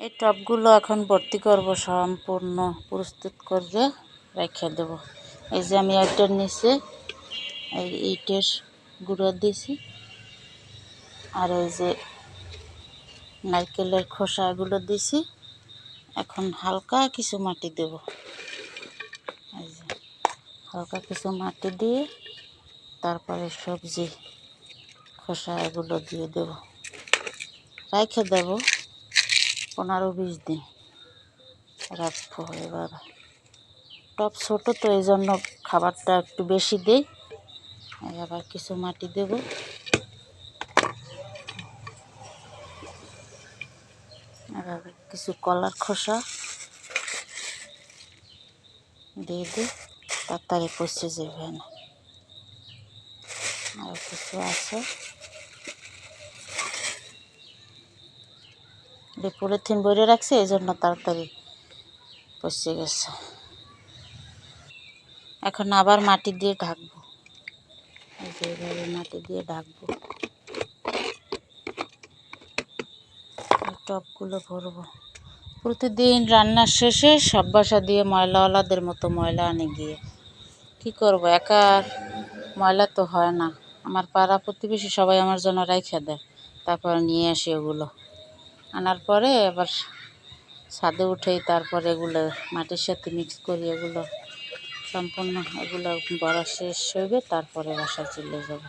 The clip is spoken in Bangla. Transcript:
এই টবগুলো এখন ভর্তি করব, সম্পূর্ণ প্রস্তুত করে রেখে দেব। এই যে আমি একটার নিচে এই ইটের গুঁড়ো দিয়েছি, আর এই যে নারকেলের খোসাগুলো দিছি। এখন হালকা কিছু মাটি দেব। এই যে হালকা কিছু মাটি দিয়ে তারপরে সবজি খোসা এগুলো দিয়ে দেব, রেখে দেব 15-20 দিন রাখবো। এবার টব ছোট তো এই জন্য খাবারটা একটু বেশি দেই। আবার কিছু মাটি দেব, আর কিছু কলার খোসা দিয়ে দিই, তাড়াতাড়ি পচে যাবে না। আর কিছু আছে, পলিথিন ভরে রাখছে এই জন্য তাড়াতাড়ি পচে গেছে। এখন আবার মাটি দিয়ে ঢাকবো, এইভাবে মাটি দিয়ে ঢাকবো। টবগুলো ভরবো। প্রতিদিন রান্নার শেষে সব বাসা দিয়ে ময়লাওয়ালাদের মতো ময়লা আনে গিয়ে। কি করব, একা ময়লা তো হয় না। আমার পাড়া প্রতিবেশী সবাই আমার জন্য রাইখা দেয়, তারপর নিয়ে আসি ওগুলো। আনার পরে আবার ছাদে উঠেই তারপর এগুলো মাটির সাথে মিক্স করি। এগুলো সম্পূর্ণ এগুলো ভরা শেষ হইবে, তারপরে বাসায় চলে যাব।